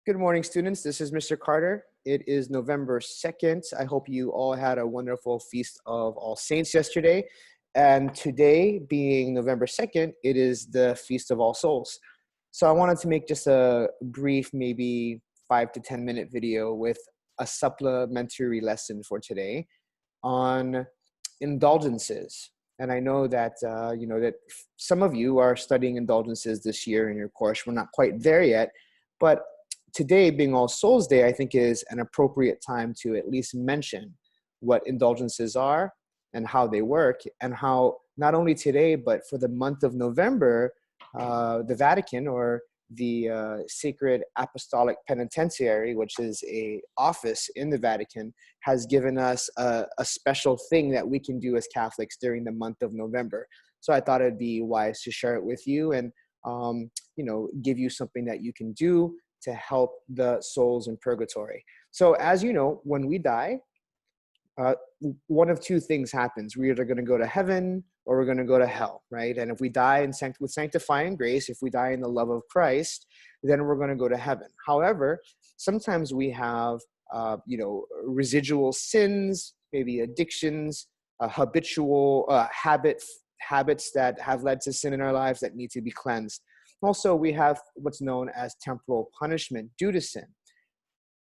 Good morning, students. This is Mr. Carter. It is November 2nd. I hope you all had a wonderful Feast of All Saints yesterday. And today, being November 2nd, it is the Feast of All Souls. So I wanted to make just a brief, maybe 5 to 10 minute video with a supplementary lesson for today on indulgences. And I know that, that some of you are studying indulgences this year in your course. We're not quite there yet, but today, being All Souls Day, I think is an appropriate time to at least mention what indulgences are and how they work, and how not only today, but for the month of November, the Vatican, or the Sacred Apostolic Penitentiary, which is a office in the Vatican, has given us a special thing that we can do as Catholics during the month of November. So I thought it'd be wise to share it with you and, give you something that you can do to help the souls in purgatory. So as you know, when we die, one of two things happens. We're either going to go to heaven or we're going to go to hell, right? And if we die with sanctifying grace, if we die in the love of Christ, then we're going to go to heaven. However, sometimes we have, residual sins, maybe addictions, habitual habits that have led to sin in our lives that need to be cleansed. Also, we have what's known as temporal punishment due to sin.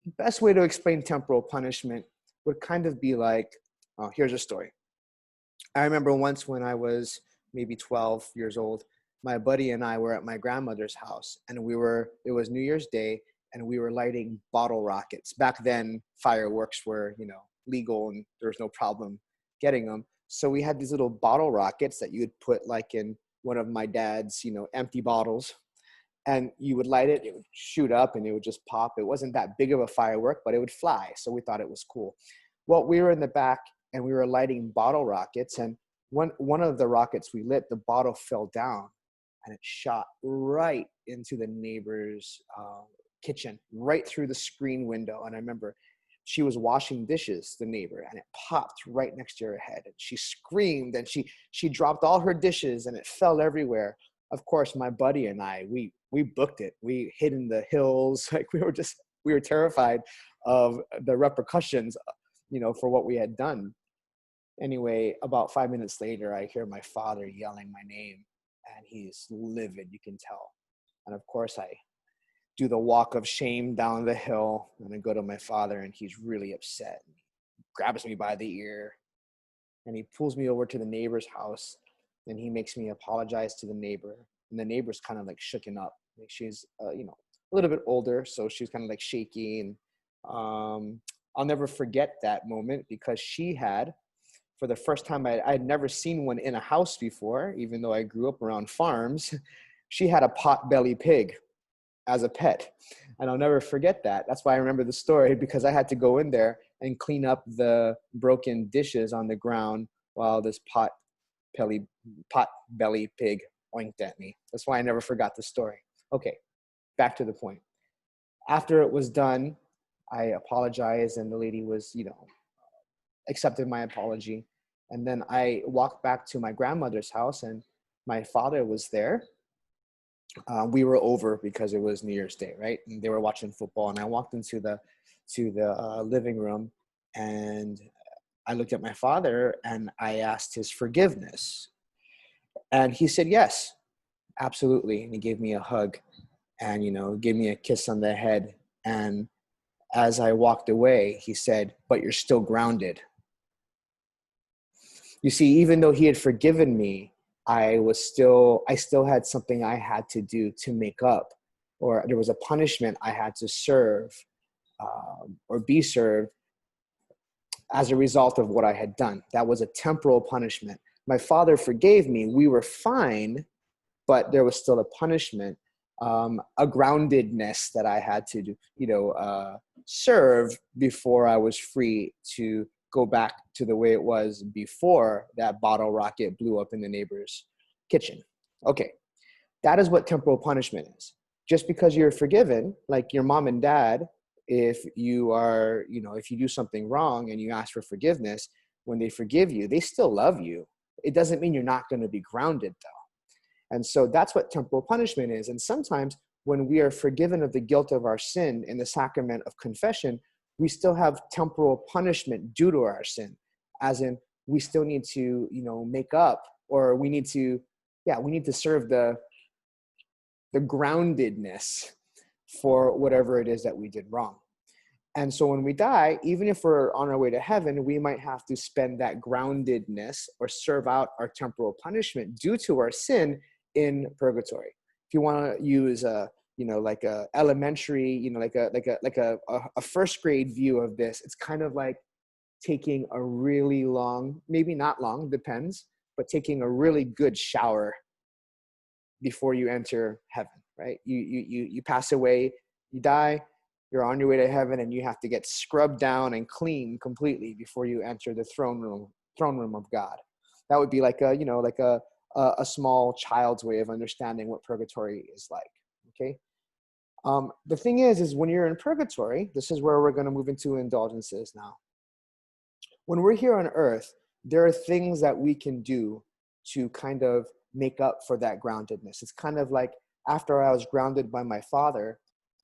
The best way to explain temporal punishment would kind of be like, here's a story. I remember once when I was maybe 12 years old, my buddy and I were at my grandmother's house, and it was New Year's Day, and we were lighting bottle rockets. Back then, fireworks were, legal, and there was no problem getting them. So we had these little bottle rockets that you would put like in one of my dad's, empty bottles, and you would light it would shoot up and it would just pop. It wasn't that big of a firework, but it would fly. So we thought it was cool. Well, we were in the back and we were lighting bottle rockets, and one of the rockets we lit, the bottle fell down and it shot right into the neighbor's kitchen, right through the screen window. And I remember she was washing dishes, the neighbor, and it popped right next to her head. And she screamed and she dropped all her dishes and it fell everywhere. Of course, my buddy and I, we booked it. We hid in the hills. Like we were terrified of the repercussions, for what we had done. Anyway, about 5 minutes later, I hear my father yelling my name, and he's livid, you can tell. And of course, I do the walk of shame down the hill, and I go to my father, and he's really upset. He grabs me by the ear, and he pulls me over to the neighbor's house, and he makes me apologize to the neighbor. And the neighbor's kind of like shooken up. Like she's, a little bit older, so she's kind of like shaky. And I'll never forget that moment, because she had, for the first time, I had never seen one in a house before, even though I grew up around farms. She had a pot-belly pig as a pet. And I'll never forget that. That's why I remember the story, because I had to go in there and clean up the broken dishes on the ground while this pot-belly pig oinked at me. That's why I never forgot the story. Okay, back to the point. After it was done, I apologized, and the lady was, accepted my apology. And then I walked back to my grandmother's house, and my father was there. We were over because it was New Year's Day, right? And they were watching football, and I walked into the living room, and I looked at my father and I asked his forgiveness, and he said yes, absolutely. And he gave me a hug and gave me a kiss on the head. And as I walked away, he said, "But you're still grounded." You see, even though he had forgiven me, I still had something I had to do to make up, or there was a punishment I had to serve, or be served as a result of what I had done. That was a temporal punishment. My father forgave me. We were fine, but there was still a punishment, a groundedness that I had to do, serve before I was free to go back to the way it was before that bottle rocket blew up in the neighbor's kitchen. Okay, that is what temporal punishment is. Just because you're forgiven, like your mom and dad, if you are, if you do something wrong and you ask for forgiveness, when they forgive you, they still love you. It doesn't mean you're not going to be grounded, though. And so that's what temporal punishment is. And sometimes when we are forgiven of the guilt of our sin in the sacrament of confession, we still have temporal punishment due to our sin, as in we still need to, make up, or we need to serve the groundedness for whatever it is that we did wrong. And so when we die, even if we're on our way to heaven, we might have to spend that groundedness or serve out our temporal punishment due to our sin in purgatory. If you want to use like a elementary, like a first grade view of this, it's kind of like taking a really long, maybe not long, depends, but taking a really good shower before you enter heaven, right? You pass away, you die, you're on your way to heaven, and you have to get scrubbed down and clean completely before you enter the throne room of God. That would be like a small child's way of understanding what purgatory is like. Okay. The thing is when you're in purgatory, this is where we're going to move into indulgences now. When we're here on earth, there are things that we can do to kind of make up for that groundedness. It's kind of like after I was grounded by my father,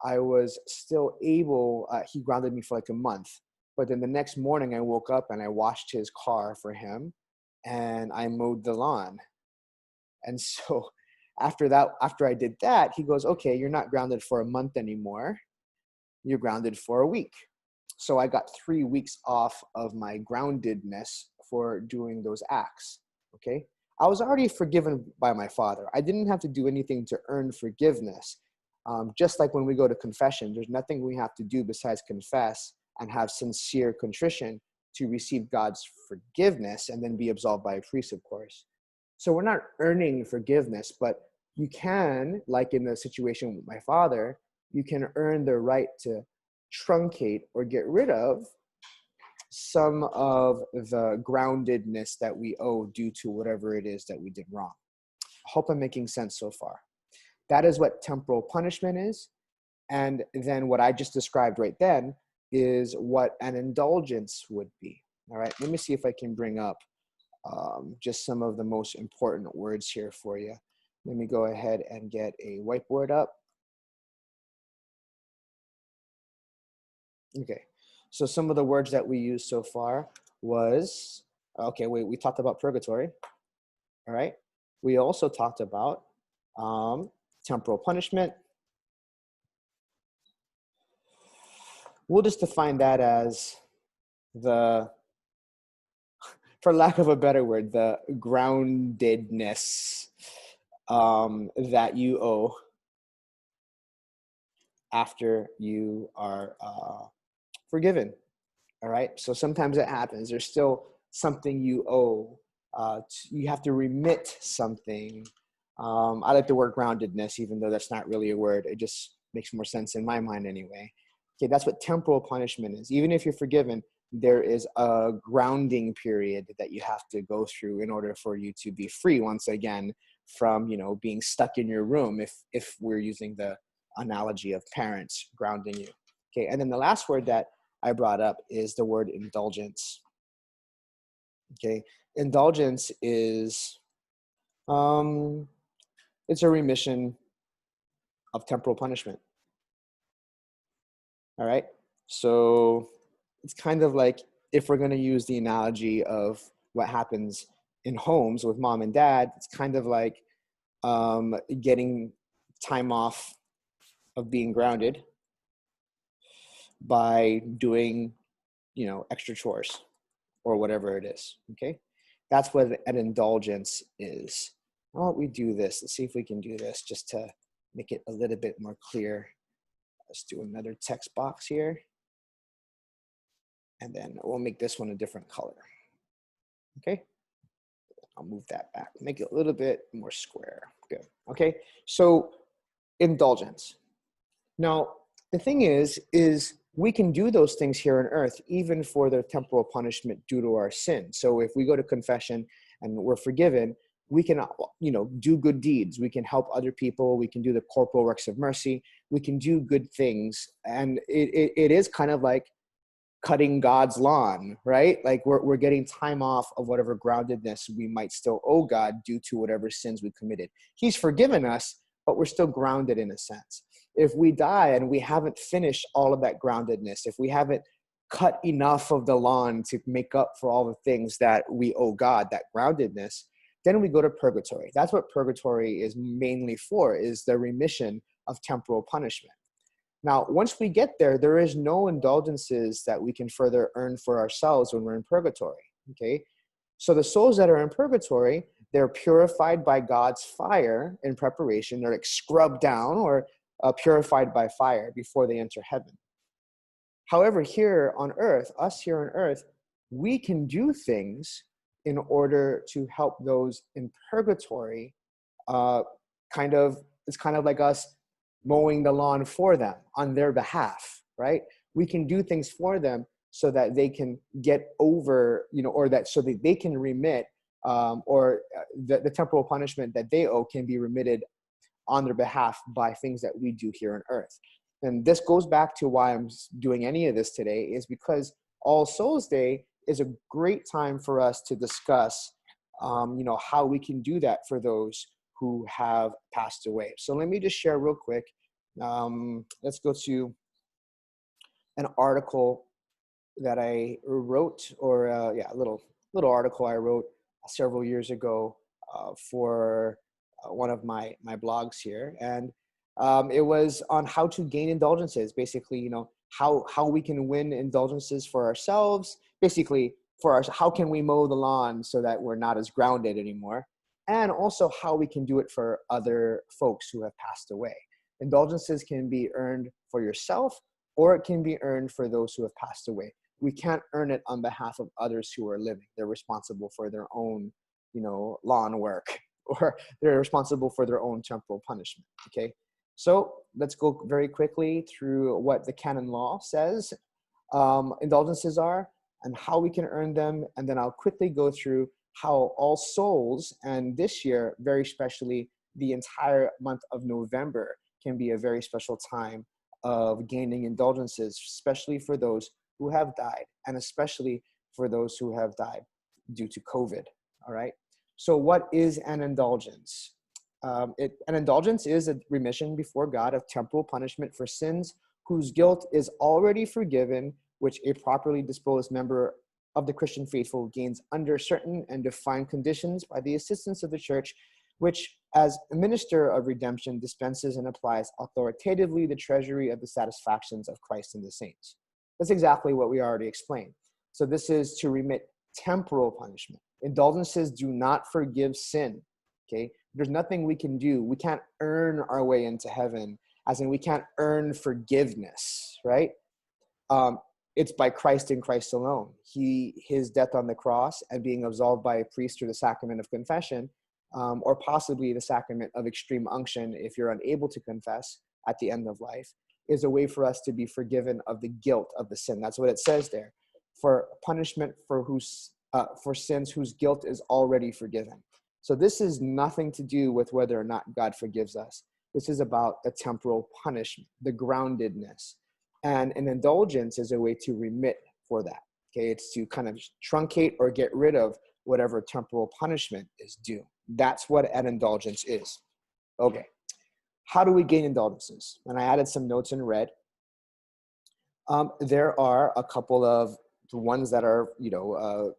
I was still able, he grounded me for like a month. But then the next morning I woke up and I washed his car for him and I mowed the lawn. And so after I did that, he goes, okay, you're not grounded for a month anymore. You're grounded for a week. So I got 3 weeks off of my groundedness for doing those acts. Okay. I was already forgiven by my father. I didn't have to do anything to earn forgiveness. Just like when we go to confession, there's nothing we have to do besides confess and have sincere contrition to receive God's forgiveness and then be absolved by a priest, of course. So we're not earning forgiveness, but you can, like in the situation with my father, you can earn the right to truncate or get rid of some of the groundedness that we owe due to whatever it is that we did wrong. I hope I'm making sense so far. That is what temporal punishment is. And then what I just described right then is what an indulgence would be. All right, let me see if I can bring up just some of the most important words here for you. Let me go ahead and get a whiteboard up. Okay, so some of the words that we used so far was, we talked about purgatory. All right, we also talked about temporal punishment. We'll just define that as for lack of a better word, the groundedness that you owe after you are forgiven. All right. So sometimes it happens. There's still something you owe. You have to remit something. I like the word groundedness, even though that's not really a word. It just makes more sense in my mind anyway. Okay, that's what temporal punishment is. Even if you're forgiven, there is a grounding period that you have to go through in order for you to be free once again from, being stuck in your room, if we're using the analogy of parents grounding you. Okay, and then the last word that I brought up is the word indulgence. Okay, indulgence is it's a remission of temporal punishment. All right, so it's kind of like, if we're going to use the analogy of what happens in homes with mom and dad, it's kind of like getting time off of being grounded by doing, extra chores or whatever it is. Okay, that's what an indulgence is. Why don't we do this? Let's see if we can do this just to make it a little bit more clear. Let's do another text box here. And then we'll make this one a different color. Okay, I'll move that back, make it a little bit more square. Good. Okay, so indulgence. Now, the thing is we can do those things here on earth, even for the temporal punishment due to our sin. So if we go to confession and we're forgiven, we can, do good deeds. We can help other people. We can do the corporal works of mercy. We can do good things. And it is kind of like cutting God's lawn, right? Like we're getting time off of whatever groundedness we might still owe God due to whatever sins we committed. He's forgiven us, but we're still grounded in a sense. if we die and we haven't finished all of that groundedness, if we haven't cut enough of the lawn to make up for all the things that we owe God, that groundedness, then we go to purgatory. That's what purgatory is mainly for, is the remission of temporal punishment. Now, once we get there, there is no indulgences that we can further earn for ourselves when we're in purgatory, okay? So the souls that are in purgatory, they're purified by God's fire in preparation. They're like scrubbed down or purified by fire before they enter heaven. However, here on earth, we can do things in order to help those in purgatory. It's kind of like us mowing the lawn for them on their behalf, right? We can do things for them so that they can get over, so that they can remit, the temporal punishment that they owe can be remitted on their behalf by things that we do here on earth. And this goes back to why I'm doing any of this today, is because All Souls Day is a great time for us to discuss, how we can do that for those who have passed away. So let me just share real quick. Let's go to an article that I wrote, a little article I wrote several years ago for one of my blogs here, and it was on how to gain indulgences. Basically, how we can win indulgences for ourselves. Basically, how can we mow the lawn so that we're not as grounded anymore, and also how we can do it for other folks who have passed away. Indulgences can be earned for yourself, or it can be earned for those who have passed away. We can't earn it on behalf of others who are living. They're responsible for their own, lawn work, or they're responsible for their own temporal punishment, okay? So let's go very quickly through what the canon law says indulgences are and how we can earn them. And then I'll quickly go through how All Souls, and this year, very specially, the entire month of November can be a very special time of gaining indulgences, especially for those who have died, and especially for those who have died due to COVID, all right? So what is an indulgence? An indulgence is a remission before God of temporal punishment for sins whose guilt is already forgiven, which a properly disposed member of the Christian faithful gains under certain and defined conditions by the assistance of the church, which as a minister of redemption dispenses and applies authoritatively the treasury of the satisfactions of Christ and the saints. That's exactly what we already explained. So this is to remit temporal punishment. Indulgences do not forgive sin, okay? There's nothing we can do. We can't earn our way into heaven, as in we can't earn forgiveness, right? It's by Christ and Christ alone. His death on the cross and being absolved by a priest through the sacrament of confession, or possibly the sacrament of extreme unction if you're unable to confess at the end of life, is a way for us to be forgiven of the guilt of the sin. That's what it says there. For punishment for sins whose guilt is already forgiven. So this is nothing to do with whether or not God forgives us. This is about the temporal punishment, the groundedness. And an indulgence is a way to remit for that. Okay, it's to kind of truncate or get rid of whatever temporal punishment is due. That's what an indulgence is. Okay, how do we gain indulgences? And I added some notes in red. There are a couple of ones that are,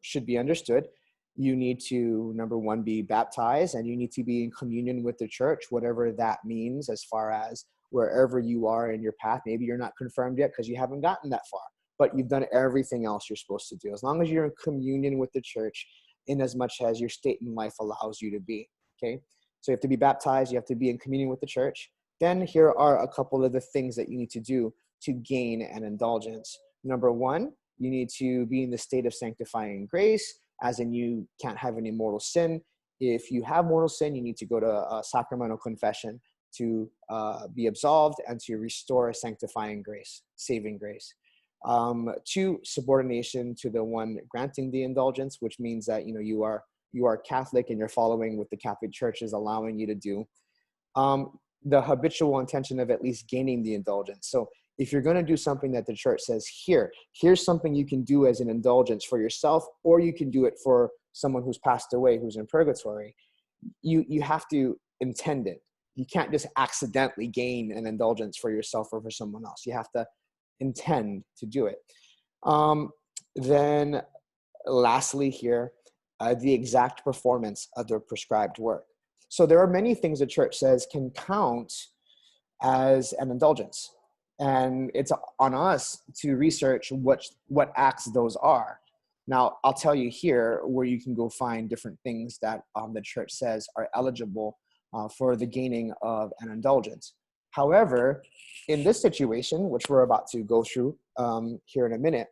should be understood. You need to, number one, be baptized, and you need to be in communion with the church, whatever that means, as far as wherever you are in your path. Maybe you're not confirmed yet because you haven't gotten that far, but you've done everything else you're supposed to do. As long as you're in communion with the church, in as much as your state in life allows you to be, okay? So you have to be baptized, you have to be in communion with the church. Then here are a couple of the things that you need to do to gain an indulgence. Number one, you need to be in the state of sanctifying grace, as in you can't have any mortal sin. If you have mortal sin, you need to go to a sacramental confession to be absolved and to restore sanctifying grace, saving grace. Two, subordination to the one granting the indulgence, which means that you are Catholic and you're following what the Catholic Church is allowing you to do. The habitual intention of at least gaining the indulgence. So if you're going to do something that the church says, here's something you can do as an indulgence for yourself, or you can do it for someone who's passed away, who's in purgatory, you have to intend it. you can't just accidentally gain an indulgence for yourself or for someone else. You have to intend to do it. Then lastly here, the exact performance of the prescribed work. So there are many things the church says can count as an indulgence. And it's on us to research what acts those are. Now, I'll tell you here where you can go find different things that the church says are eligible for the gaining of an indulgence. However, in this situation, which we're about to go through here in a minute,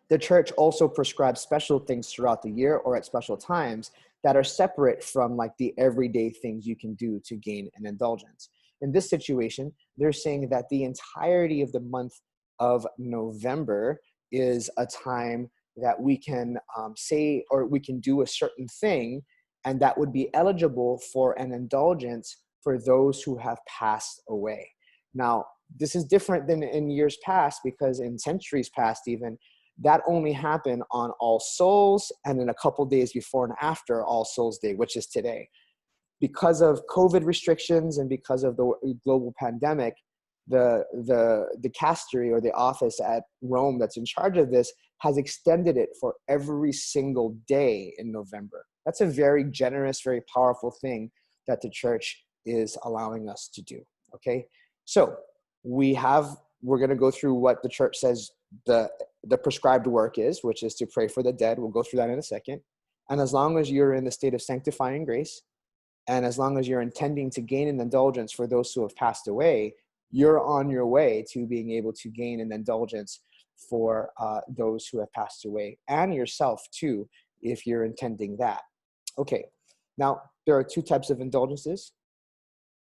the church also prescribes special things throughout the year or at special times that are separate from like the everyday things you can do to gain an indulgence. In this situation, they're saying that the entirety of the month of November is a time that we can say, or we can do a certain thing, and that would be eligible for an indulgence for those who have passed away. Now, this is different than in years past, because in centuries past even, that only happened on All Souls and then a couple days before and after All Souls Day, which is today. Because of COVID restrictions and because of the global pandemic, the dicastery or the office at Rome that's in charge of this has extended it for every single day in November. That's a very generous, very powerful thing that the church is allowing us to do, okay? So we're going to go through what the church says the prescribed work is, which is to pray for the dead. We'll go through that in a second. And as long as you're in the state of sanctifying grace, and as long as you're intending to gain an indulgence for those who have passed away, you're on your way to being able to gain an indulgence for those who have passed away, and yourself too, if you're intending that. Okay, now there are two types of indulgences,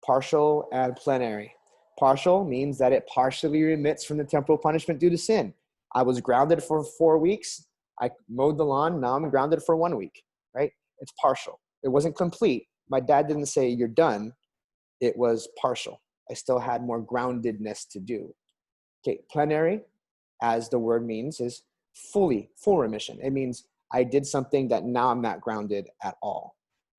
partial and plenary. Partial means that it partially remits from the temporal punishment due to sin. I was grounded for 4 weeks. I mowed the lawn. Now I'm grounded for 1 week, right? It's partial. It wasn't complete. My dad didn't say you're done. It was partial. I still had more groundedness to do. Okay, plenary, as the word means, is full remission. It means I did something that now I'm not grounded at all.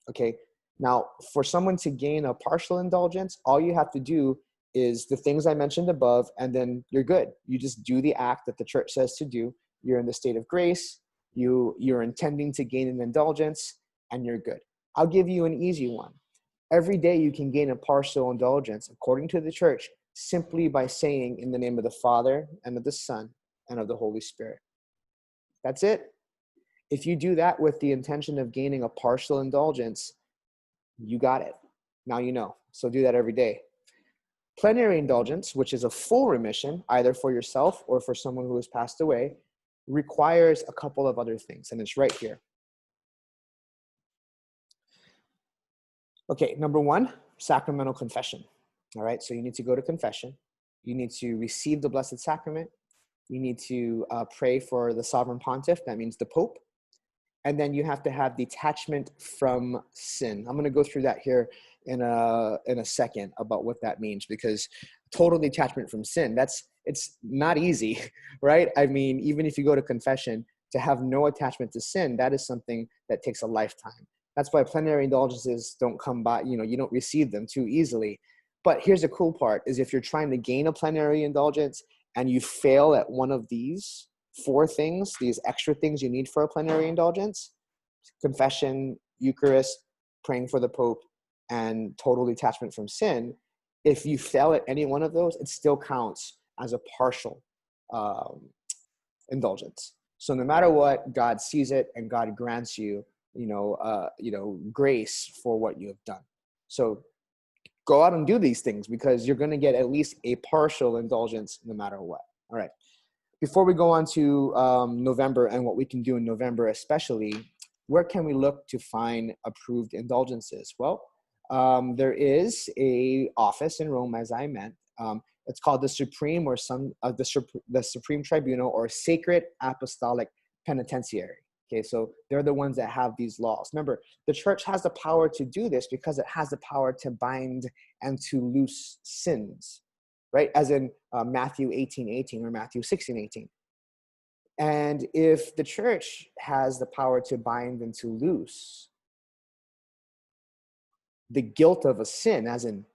Okay, now for someone to gain a partial indulgence, all you have to do is the things I mentioned above, and then you're good. You just do the act that the church says to do. You're in the state of grace. You're intending to gain an indulgence, and you're good. I'll give you an easy one. Every day you can gain a partial indulgence, according to the church, simply by saying in the name of the Father and of the Son and of the Holy Spirit. That's it. If you do that with the intention of gaining a partial indulgence, you got it. Now you know. So do that every day. Plenary indulgence, which is a full remission, either for yourself or for someone who has passed away, requires a couple of other things, and it's right here. Okay, number one, sacramental confession. All right, so you need to go to confession. You need to receive the Blessed Sacrament. You need to pray for the Sovereign Pontiff, that means the Pope. And then you have to have detachment from sin. I'm going to go through that here in a second about what that means, because total detachment from sin, it's not easy, right? I mean, even if you go to confession, to have no attachment to sin, that is something that takes a lifetime. That's why plenary indulgences don't come by, you don't receive them too easily. But here's the cool part, is if you're trying to gain a plenary indulgence and you fail at one of these 4 things, these extra things you need for a plenary indulgence, confession, Eucharist, praying for the Pope, and total detachment from sin, if you fail at any one of those, it still counts as a partial indulgence. So no matter what, God sees it and God grants you, grace for what you have done. So go out and do these things, because you're going to get at least a partial indulgence no matter what. All right. Before we go on to November and what we can do in November especially, where can we look to find approved indulgences? Well, there is a office in Rome, as I meant. It's called the Supreme the Supreme Tribunal, or Sacred Apostolic Penitentiary. Okay, so they're the ones that have these laws. Remember, the church has the power to do this because it has the power to bind and to loose sins, right? As in Matthew 18:18 or Matthew 16:18. And if the church has the power to bind and to loose, the guilt of a sin, as in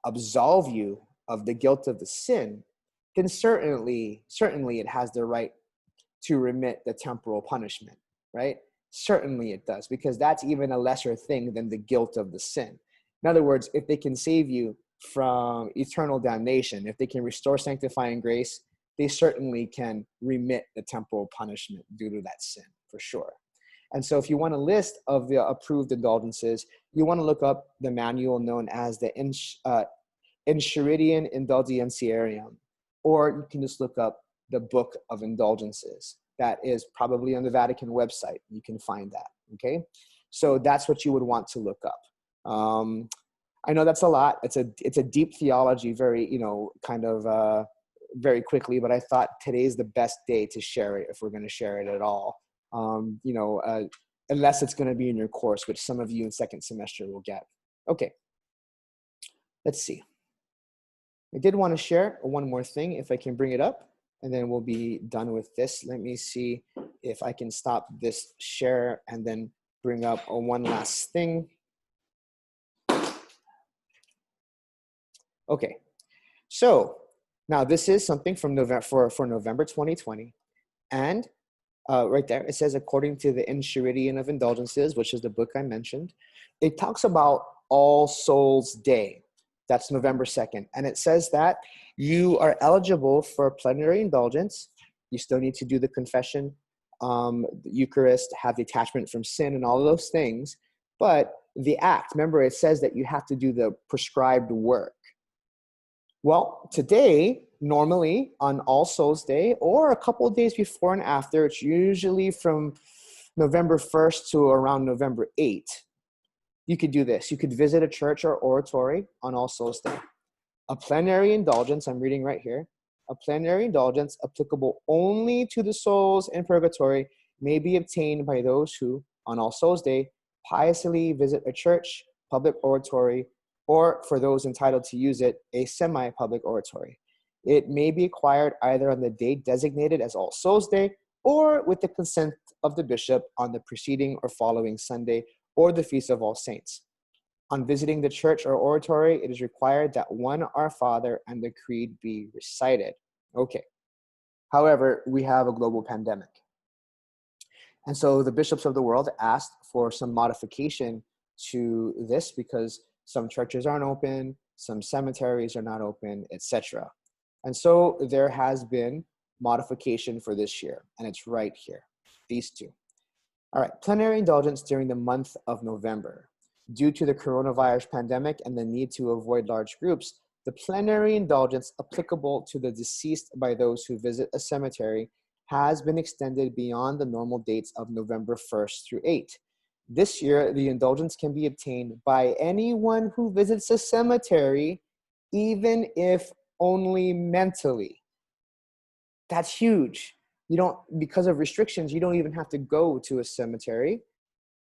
absolve you of the guilt of the sin, then certainly it has the right to remit the temporal punishment, right? Certainly it does, because that's even a lesser thing than the guilt of the sin. In other words, if they can save you from eternal damnation, if they can restore sanctifying grace, they certainly can remit the temporal punishment due to that sin, for sure. And so if you want a list of the approved indulgences, you want to look up the manual known as the Enchiridion Indulgentiarium, or you can just look up the Book of Indulgences. That is probably on the Vatican website. You can find that, okay? So that's what you would want to look up. I know that's a lot. It's a deep theology, very, very quickly, but I thought today's the best day to share it if we're going to share it at all. Unless it's going to be in your course, which some of you in second semester will get. Okay, let's see. I did want to share one more thing, if I can bring it up, and then we'll be done with this. Let me see if I can stop this share and then bring up one last thing. Okay, so now this is something from November for November 2020, and right there it says, according to the Enchiridion of Indulgences, which is the book I mentioned, it talks about All Souls Day. That's November 2nd. And it says that you are eligible for plenary indulgence. You still need to do the confession, the Eucharist, have detachment from sin and all of those things. But the act, remember, it says that you have to do the prescribed work. Well, today, normally on All Souls Day, or a couple of days before and after, it's usually from November 1st to around November 8th. You could do this. You could visit a church or oratory on All Souls Day. A plenary indulgence, I'm reading right here, a plenary indulgence applicable only to the souls in purgatory may be obtained by those who, on All Souls Day, piously visit a church, public oratory, or for those entitled to use it, a semi-public oratory. It may be acquired either on the date designated as All Souls Day or with the consent of the bishop on the preceding or following Sunday or the Feast of All Saints. On visiting the church or oratory, it is required that one Our Father and the Creed be recited. Okay. However, we have a global pandemic. And so the bishops of the world asked for some modification to this because some churches aren't open, some cemeteries are not open, etc. And so there has been modification for this year, and it's right here, these two. All right, plenary indulgence during the month of November. Due to the coronavirus pandemic and the need to avoid large groups, the plenary indulgence applicable to the deceased by those who visit a cemetery has been extended beyond the normal dates of November 1st through 8th. This year, the indulgence can be obtained by anyone who visits a cemetery, even if only mentally. That's huge. You don't, because of restrictions, you don't even have to go to a cemetery.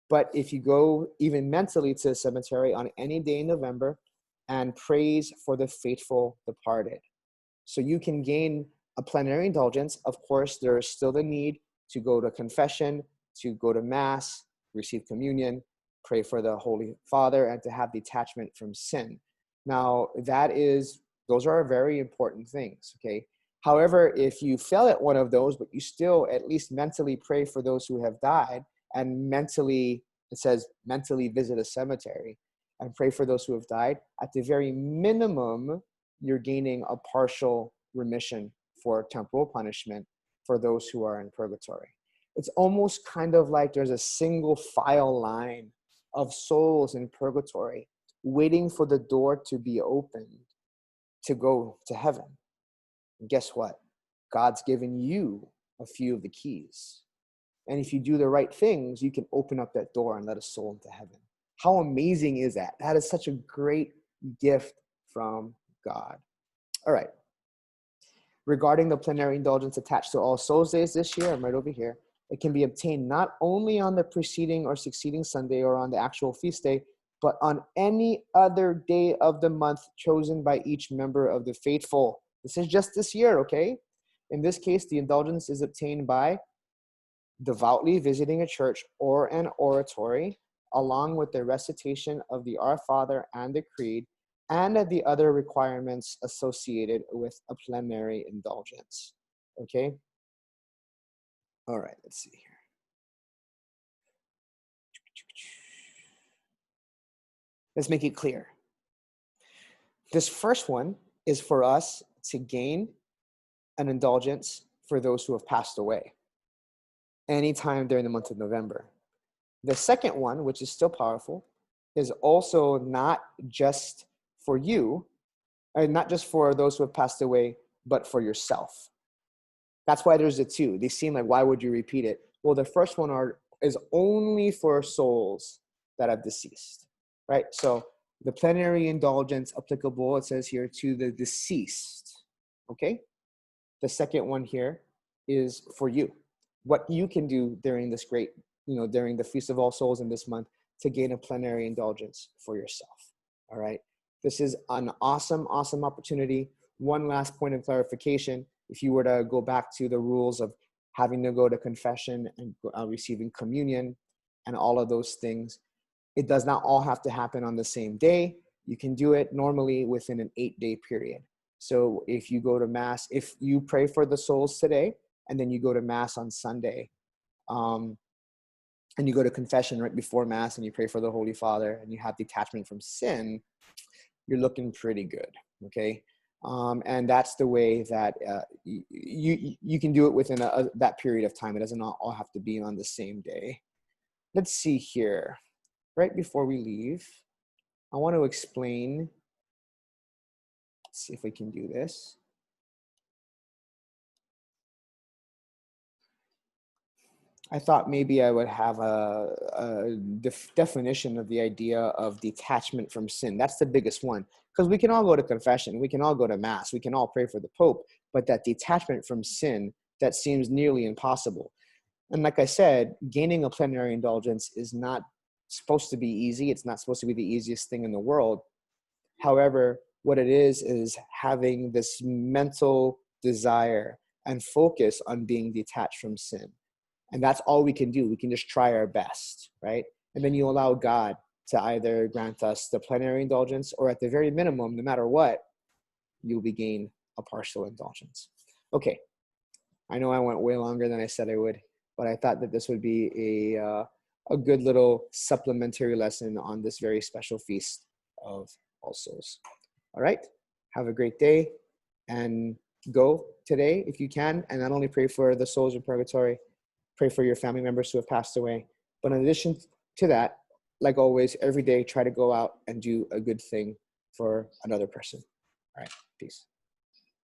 But if you go even mentally to a cemetery on any day in November and praise for the faithful departed. So you can gain a plenary indulgence. Of course, there is still the need to go to confession, to go to Mass, receive communion, pray for the Holy Father, and to have detachment from sin. Now, those are very important things, okay? However, if you fail at one of those, but you still at least mentally pray for those who have died, and mentally, it says mentally visit a cemetery and pray for those who have died, at the very minimum, you're gaining a partial remission for temporal punishment for those who are in purgatory. It's almost kind of like there's a single file line of souls in purgatory waiting for the door to be opened to go to heaven. And guess what? God's given you a few of the keys. And if you do the right things, you can open up that door and let a soul into heaven. How amazing is that? That is such a great gift from God. All right. Regarding the plenary indulgence attached to All Souls Days this year, I'm right over here. It can be obtained not only on the preceding or succeeding Sunday or on the actual feast day, but on any other day of the month chosen by each member of the faithful. This is just this year, okay? In this case, the indulgence is obtained by devoutly visiting a church or an oratory along with the recitation of the Our Father and the Creed, and the other requirements associated with a plenary indulgence. Okay? All right, let's see here. Let's make it clear. This first one is for us to gain an indulgence for those who have passed away anytime during the month of November. The second one, which is still powerful, is also not just for you, and not just for those who have passed away, but for yourself. That's why there's the two. They seem like, why would you repeat it? Well, the first one is only for souls that have deceased, right? So the plenary indulgence applicable, it says here, to the deceased, okay? The second one here is for you. What you can do during this great, during the Feast of All Souls in this month to gain a plenary indulgence for yourself, all right? This is an awesome, awesome opportunity. One last point of clarification. If you were to go back to the rules of having to go to confession and receiving communion and all of those things, it does not all have to happen on the same day. You can do it normally within an 8-day period. So if you go to Mass, if you pray for the souls today, and then you go to Mass on Sunday, and you go to confession right before Mass and you pray for the Holy Father and you have detachment from sin, you're looking pretty good, okay? And that's the way that you can do it within that period of time. It doesn't all have to be on the same day. Let's see here. Right before we leave, I want to explain. Let's see if we can do this. I thought maybe I would have a definition of the idea of detachment from sin. That's the biggest one. Because we can all go to confession, we can all go to Mass, we can all pray for the Pope, but that detachment from sin, that seems nearly impossible. And like I said, gaining a plenary indulgence is not supposed to be easy. It's not supposed to be the easiest thing in the world. However, what it is having this mental desire and focus on being detached from sin. And that's all we can do. We can just try our best, right? And then you allow God to either grant us the plenary indulgence, or at the very minimum, no matter what, you'll be gain a partial indulgence. Okay, I know I went way longer than I said I would, but I thought that this would be a good little supplementary lesson on this very special feast of All Souls. All right, have a great day, and go today if you can, and not only pray for the souls in purgatory, pray for your family members who have passed away, but in addition to that, like always, every day, try to go out and do a good thing for another person. All right, peace.